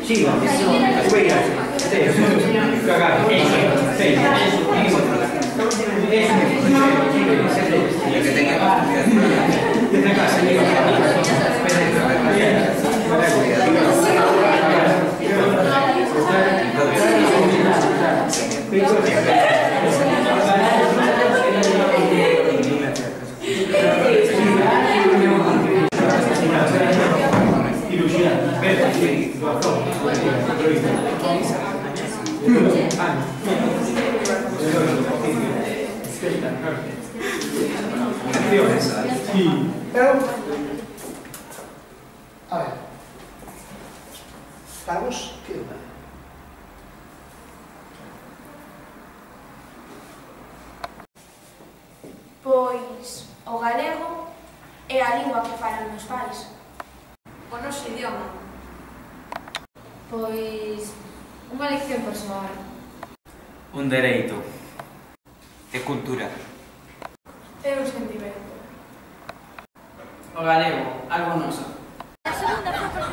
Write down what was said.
Sì, ma poi A ver, Carlos, que onda? Pois o galego é a lingua que falan meus pais. O noso idioma. Pois unha elección persoal. Un dereito. E cultura. É o sentimento. O galego, algo noso. A segunda foi